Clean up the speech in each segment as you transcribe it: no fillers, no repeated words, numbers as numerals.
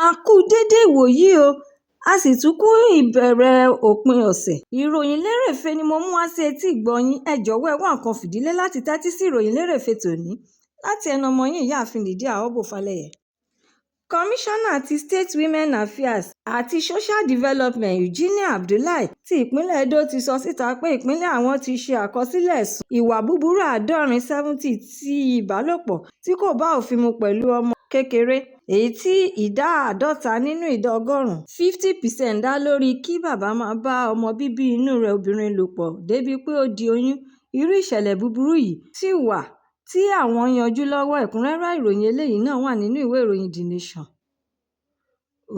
a kú déédé ìwòyí o a sì tún kú ìbẹ̀rẹ̀ òpin ọ̀sẹ̀. ìròyìn lérèfé ni mo mú wá sí etí ìgbọ́-yín. ẹ jọ̀wọ́ ẹ wá nǹkan fìdílé láti tẹ́tí sí ìròyìn lérèfé tòní láti ẹnu ọmọ yín ìyáàfin Lydia Ọbọ́falẹ́yẹ. kọmíṣánná ti State Women Affairs àti Social Development Eugenia Abdullahi ti ìpínlẹ̀ Edo ti sọ síta pé ìpínlẹ̀ àwọn ti ṣe àkọsílẹ̀ ẹ̀sùn ìwà búburú 70 ti ìbálòpọ̀ tí kò bá òfin mu pẹ̀lú ọmọ kékeré, èyí tí ìdá 50 nínú ìdá ọgọ́rùn-ún 50% dá lórí kí bàbá máa bá ọmọ bíbí inú rẹ̀ obìnrin lò pọ̀ débi pé ó di oyún. irú ìṣẹ̀lẹ̀ búburú yìí sì wà tí àwọn yanjú lọ́wọ́. ẹ̀kúnrẹ́rẹ́ ìròyìn eléyìí náà wà nínú ìwé ìròyìn The Nation.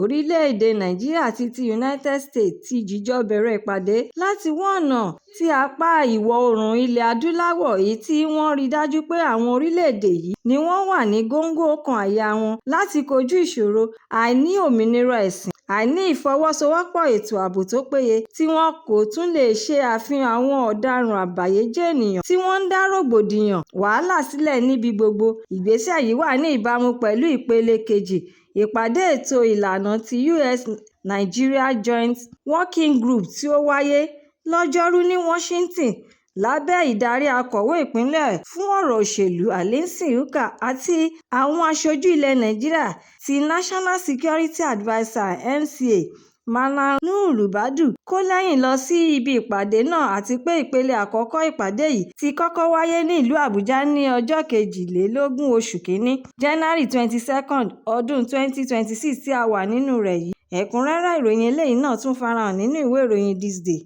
orílẹ̀-èdè Nàìjíríà àti ti United States ti jíjọ bẹ̀rẹ̀ ìpàdé láti wá ọ̀nà tí apá ìwọ̀ oòrùn ilẹ̀ adúláwọ̀, èyí tí wọ́n rí dájú pé àwọn orílẹ̀-èdè yìí ni wọ́n wà ní góńgó ọkàn àyà wọn láti kojú ìṣòro àìní òmìnira ẹ̀sìn, àìní ìfọwọ́sowọ́pọ̀ ètò ààbò tó péye, tí wọn kò tún lè ṣe àfihàn àwọn ọ̀daràn àbàyéjẹ́ ènìyàn tí wọ́n ń dá rògbòdìyàn wàhálà sílẹ̀ níbi gbogbo. ìgbésẹ̀ yìí wà ní ìbámu pẹ̀lú ìpele kejì ìpàdé ètò ìlànà ti US-Nigeria Joint Working Group tí ó wáyé lọ́jọ́rú ní Washington lábẹ́ ìdarí akọ̀wé ìpínlẹ̀ fún ọ̀rọ̀ òṣèlú Alison Uka àti àwọn aṣojú ilẹ̀ Nàìjíríà ti National Security Adviser NSA Malam Nuhu Ribadu kó lẹ́yìn lọ sí ibi ìpàdé náà, àti pé ìpele àkọ́kọ́ ìpàdé yìí ti kọ́kọ́ wáyé ní ìlú Àbújá ní ọjọ́ 22 oṣù kínní January 22 ọdún 2026 tí a wà nínú rẹ̀ yìí. ẹ̀kúnrẹ́rẹ́ ìròyìn eléyìí náà tún farahàn nínú ìwé ìròyìn This Day.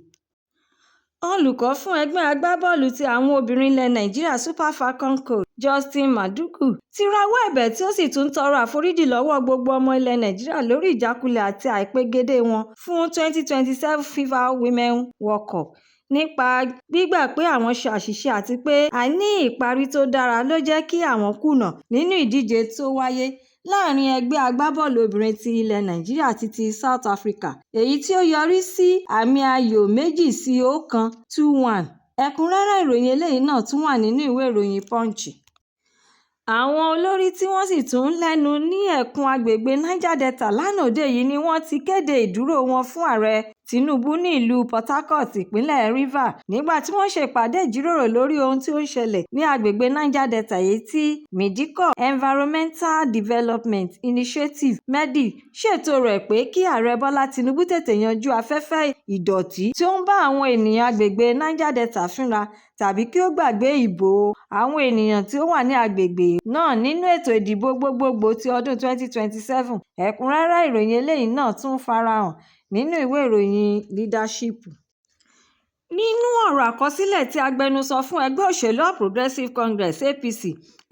olùkọ́ fún ẹgbẹ́ agbábọ́ọ̀lù ti àwọn obìnrin ilẹ̀ Nàìjíríà Super Falcons coach Justin Madugu ti rawọ́ ẹ̀bẹ̀ tí ó sì tún tọrọ àforíjì lọ́wọ́ gbogbo ọmọ ilẹ̀ Nàìjíríà lórí ìjákulẹ̀ àti àìpegedé wọn fún 2027 FIFA Women World Cup nípa gbígbà pé àwọn ṣe àṣìṣe àti pé àìní ìparí tó dára ló jẹ́ kí àwọn kùnà nínú ìdíje tó wáyé láàrin ẹgbẹ́ agbábọ́ọ̀lù obìnrin ti ilẹ̀ Nàìjíríà àti ti South Africa, èyí tí ó yọrí sí àmì ayò 2-1 2-1. ẹ̀kúnrẹ́rẹ́ ìròyìn eléyìí náà tún wà nínú ìwé ìròyìn Punch. àwọn olórí tí wọ́n sì tún lẹ́nu ní ẹkùn agbègbè Niger Delta lánàá òde yìí ni wọ́n ti kéde ìdúró wọn fún ààrẹ Tinubu ní ìlú Port Harcourt ìpínlẹ̀ Rivers nígbà tí wọ́n ṣe ìpàdé ìjíròrò lórí ohun tí ó ń ṣẹlẹ̀ ní agbègbè Niger Delta, èyí tí Midiko Environmental Development Initiative MEDI ṣètò rẹ̀ pé kí ààrẹ Bọ́lá Tinubu tètè yanjú afẹ́fẹ́ ìdọ̀tí tí ó ń bá àwọn ènìyàn agbègbè Niger Delta fínra, tàbí kí ó gbàgbé ìbò àwọn ènìyàn tí ó wà ní agbègbè náà nínú ètò ìdìbò gbogbogbò ti ọdún 2027. ẹ̀kúnrẹ́rẹ́ ìròyìn eléyìí náà tún farahàn nínú ìwé ìròyìn Leadership. nínú ọ̀rọ̀ àkọsílẹ̀ tí agbẹnusọ fún ẹgbẹ́ òṣèlú All Progressives Congress APC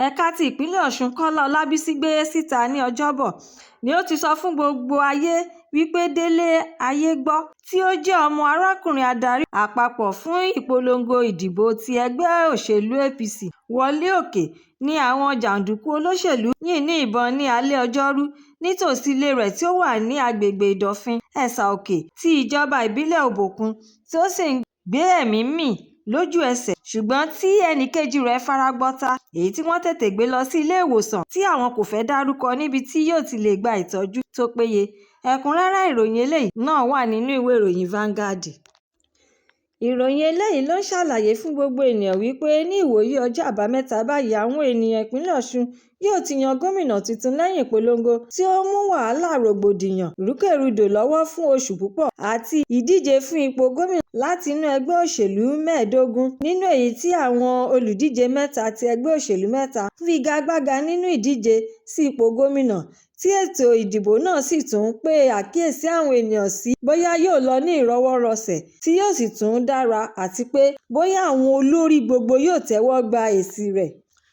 ẹ̀ka ti ìpínlẹ̀ Ọ̀ṣun Kọ́lá Ọlábísí gbé síta ní Ọjọ́bọ̀ ni ó ti sọ fún gbogbo ayé wípé Délé Ayégbọ́ tí ó jẹ́ ọmọ arákùnrin adarí àpapọ̀ fún ìpolongo ìdìbò ti ẹgbẹ́ òṣèlú APC Wọlé Òkè ní àwọn jàǹdùkú olóṣèlú yìn ní ìbọn ní alẹ́ Ọjọ́rú nítòsí ilé rẹ̀ tí ó wà ní agbègbè Ìdọ̀fin Ẹ̀sà Òkè ti ìjọba ìbílẹ̀ Òbòkun, tí ó sì ń gbé ẹ̀mí mì lójú ẹsẹ̀, ṣùgbọ́n tí ẹnìkejì rẹ̀ fara gbọ́ta, èyí tí wọ́n tètè gbé lọ sí ilé ìwòsàn tí àwọn kò fẹ́ dárúkọ níbi tí yóò ti lè gba ìtọ́jú tó péye. ẹ̀kúnrẹ́rẹ́ ìròyìn eléyìí náà wà nínú ìwé ìròyìn Vanguard. ìròyìn eléyìí ló ń ṣàlàyé fún gbogbo ènìyàn wípé ní ìwòyí ọjọ́ àbámẹ́ta báyìí àwọn ènìyàn ìpínlẹ̀ Ọ̀ṣun yóò ti yan gómìnà tuntun lẹ́yìn ìpolongo tí ó mú wàhálà rògbòdìyàn rúkèrúdò lọ́wọ́ fún oṣù púpọ̀ àti ìdíje fún ipò gómìnà láti inú ẹgbẹ́ òṣèlú 15 nínú èyí tí àwọn olùdíje mẹ́ta ti ẹgbẹ́ òṣèlú mẹ́ta figagbága nínú ìdíje sí ipò gómìnà, tí ètò ìdìbò náà sì tún pe àkíyèsí àwọn ènìyàn sí bóyá yóò lọ ní ìrọwọ́rọsẹ̀ tí yóò sì tún dára, àti pé bóyá àwọn olórí gbogbo yóò tẹ́wọ́ gba èsì rẹ̀.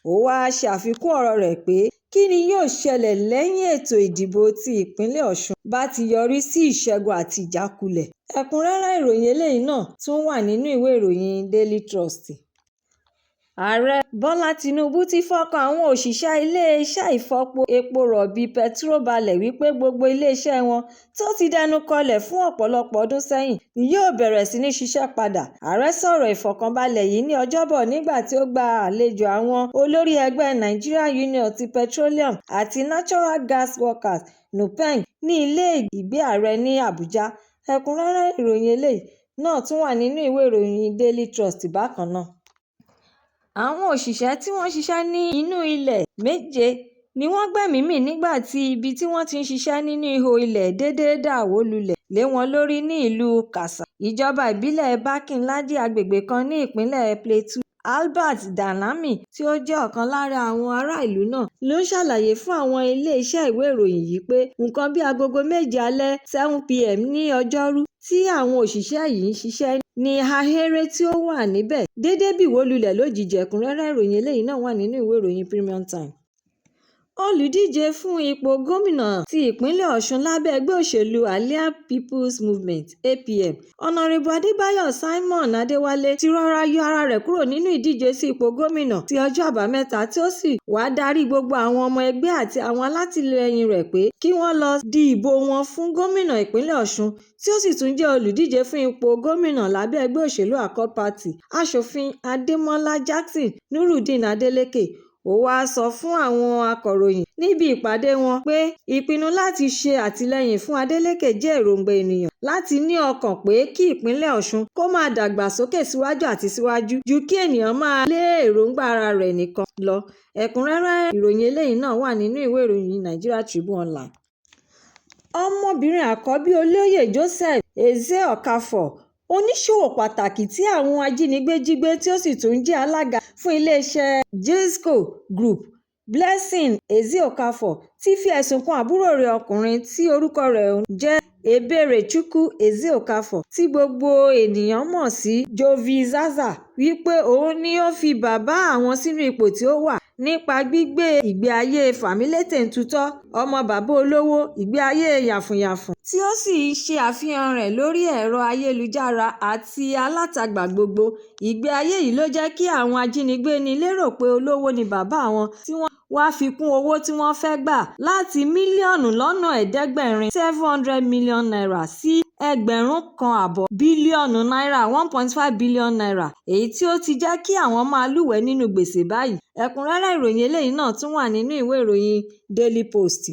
ó wáá ṣe àfikún ọ̀rọ̀ rẹ̀ pé kí ni yóò ṣẹlẹ̀ lẹ́yìn ètò ìdìbò tí ìpínlẹ̀ Ọ̀ṣun bá ti yọrí sí ìṣẹ́gun àti ìjákulẹ̀. ẹ̀kúnrẹ́rẹ́ ìròyìn eléyìí náà tún wà nínú ìwé ìròyìn Daily Trust. Ààrẹ Bọ́lá Tinubu ti fọkàn àwọn òṣìṣẹ́ ilé-iṣẹ́ ìfọpo epo rọ̀bì Petro balẹ̀ wípé gbogbo ilé-iṣẹ́ wọn tó ti dẹnu kọlẹ̀ fún ọ̀pọ̀lọpọ̀ ọdún sẹ́yìn ni yóò bẹ̀rẹ̀ sí ní ṣiṣẹ́ padà. Ààrẹ sọ̀rọ̀ ìfọkànbalẹ̀ yìí ní Ọjọ́bọ̀ nígbà tí ó gba àlejò àwọn olórí ẹgbẹ́ Nigerian Union ti Petroleum àti Natural Gas Workers (NUPENG) ní ilé ìgbé ààrẹ ní Àbújá. Ẹ̀kúnrẹ́rẹ́ ìròyìn eléyìí náà tún wà nínú ìwé ìròyìn Daily Trust bákan náà. Àwọn òṣìṣẹ́ tí wọ́n ṣiṣẹ́ ní inú ilẹ̀ 7 ni wọ́n gbẹ́mìí mì nígbà tí ibi tí wọ́n ti ń ṣiṣẹ́ nínú ihò ilẹ̀ dédé dà wó lulẹ̀ lé wọn lórí ní ìlú Kàsà, ìjọba ìbílẹ̀ Barkin-Ladi, agbègbè kan ní ìpínlẹ̀ Plateau. Albert Danlami, tí ó jẹ́ ọ̀kan lára àwọn ará ìlú náà, ló ṣàlàyé fún àwọn ilé-iṣẹ́ ìwé ìròyìn yìí pé nǹkan bíi agogo 7 alẹ́ 7 p.m. ní Ọjọ́rú tí àwọn òṣìṣẹ́ yìí ń ṣiṣẹ́ ní ahéré tí ó wà níbẹ̀ dédé bì wó lulẹ̀ lójijì. Ẹ̀kúnrẹ́rẹ́ ìròyìn eléyìí náà wà nínú ìwé ìròyìn Premium Time. Olùdíje fún ipò gómìnà ti ìpínlẹ̀ Ọ̀ṣun lábẹ́ ẹgbẹ́ òṣèlú Allied People's Movement (APM), Honorable Adébáyọ̀ Simon Adéwálé ti rọra yọ ara rẹ̀ kúrò nínú ìdíje sí ipò gómìnà ti ọjọ́ Àbámẹ́ta, tí ó sì wá darí gbogbo àwọn ọmọ ẹgbẹ́ àti àwọn alátìlẹyìn rẹ̀ pé kí wọ́n lọ di ìbò wọn fún gómìnà ìpínlẹ̀ Ọ̀ṣun, tí ó sì tún jẹ́ olùdíje fún ipò gómìnà lábẹ́ ẹgbẹ́ òṣèlú Accord Party, Aṣòfin Adémọ́lá Jackson Nurudeen Adeleke. Ó wáá sọ fún àwọn akọ̀ròyìn níbi ìpàdé wọn pé ìpinnu láti ṣe àtìlẹ́yìn fún Adeleke jẹ́ èròǹgbà ènìyàn láti ní ọkàn pé kí ìpínlẹ̀ Ọ̀ṣun kó máa dàgbà sókè síwájú àti síwájú ju kí ènìyàn máa lé èròǹgbà ara rẹ̀ nìkan lọ. Ẹ̀kúnrẹ́rẹ́ ìròyìn eléyìí náà wà nínú ìwé ìròyìn Nigeria Tribune Online. Ọmọbìnrin àkọ́bí olóyè Joseph Eze-Okafor, oníṣòwò pàtàkì tí àwọn ajínigbé jí gbé tí ó sì tún jẹ́ alága fún iléeṣẹ́ Jesco Group, Blessing Eze-Okafor, ti fi ẹ̀sùn kan àbúrò rẹ̀ ọkùnrin tí orúkọ rẹ̀ ń jẹ́ Eberechukwu Eze-Okafor, tí gbogbo ènìyàn mọ̀ sí Jovi Zaza, wípé òun ni ó fi bàbá àwọn sínú ipò tí ó wà nípa gbígbé ìgbé ayé fàmílétèntutọ́, ọmọ bàbá olówó, ìgbé ayé yàfùnyàfùn, tí ó sì ṣe àfihàn rẹ̀ lórí ẹ̀rọ ayélujára àti alátagbà gbogbo. Ìgbé ayé yìí ló jẹ́ kí àwọn ajínigbé ní lérò pé olówó ni bàbá àwọn, tí wọ́n wá fi kún owó tí wọ́n fẹ́ gbà láti mílíọ̀nù lọ́nà ẹ̀ẹ́dẹ́gbẹ̀rin $700 million sí $1.5 bílíọ̀nù $1.5 billion, èyí tí ó ti jẹ́ kí àwọn máa lúwẹ̀ẹ́ nínú gbèsè báyìí. Ẹ̀kúnrẹ́rẹ́ ìròyìn eléyìí náà tún wà nínú ìwé ìròyìn Daily Post.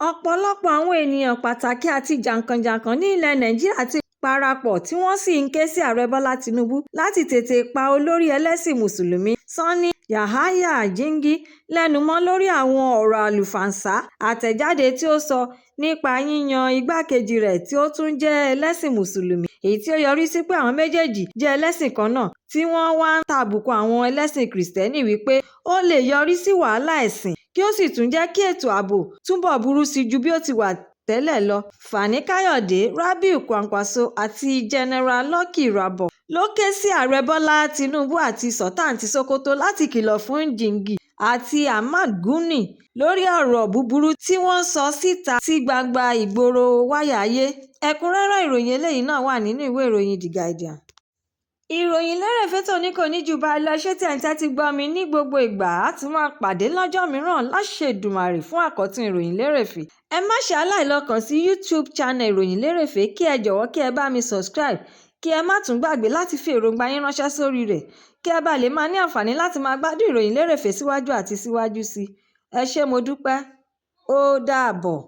Ọ̀pọ̀lọpọ̀ àwọn ènìyàn pàtàkì àti jàǹkànjàǹkàn ní ilẹ̀ Nàìjíríà ti parapọ̀ tí wọ́n sì ń ké sí Ààrẹ Bọ́lá Tinubu láti tètè pa olórí ẹlẹ́sìn Mùsùlùmí Sani Yahaya Jingir lẹ́nu mọ́ lórí àwọn ọ̀rọ̀ àlùfàǹsá àtẹ̀jáde tí ó sọ nípa yíyan igbákejì rẹ̀ tí ó tún jẹ́ ẹlẹ́sìn Mùsùlùmí, èyí tí ó yọrí sí pé àwọn méjèèjì jẹ́ ẹlẹ́sìn kan náà, tí wọ́n wá ń tàbùkù àwọn ẹlẹ́sìn Kìrìsìtẹ́nì wípé ó lè yọrí sí wàhálà ẹ̀sìn kí ó sì tún jẹ́ kí ètò ààbò túbọ̀ burú sí ju bí ó ti wà tẹ́lẹ̀ lọ. Fani Káyọ̀dé, Rabiu Kwankwaso àti General Lucky Irabor ló ké sí Ààrẹ Bọ́lá Tinubu àti Sultan ti Sokoto láti kìlọ̀ fún Jingir àti Ahmad Gumi lórí ọ̀rọ̀ búburú tí wọ́n sọ síta sí gbangba ìgboro wáyà ayé. Ẹ̀kúnrẹ́rẹ́ ìròyìn eléyìí náà wà nínú ìwé ìròyìn The Guardian. Ìròyìn lérèfé tòní kò ní jù báyìí lọ. Ṣé tí ẹ̀ ń tẹ́tí gbọ́ mi ní gbogbo ìgbà á ti máa pàdé lọ́jọ́ mìíràn láṣẹ Èdùmàrè fún àkọ́tún ìròyìn lérèfé. Ẹ má ṣe aláìlọ́kàn sí YouTube channel ìròyìn lérèfé, kí ẹ jọ̀wọ́ kí ẹ bá mi subscribe, kí ẹ má tún gbàgbé láti fi èròǹgbà yín ránṣẹ́ sórí rẹ̀, kí ẹ bá lè máa ní àǹfààní láti máa gbádùn ìròyìn lérèfé síwájú àti síwájú sí. Ẹ ṣé mo dúpẹ́. Ó dàbọ̀.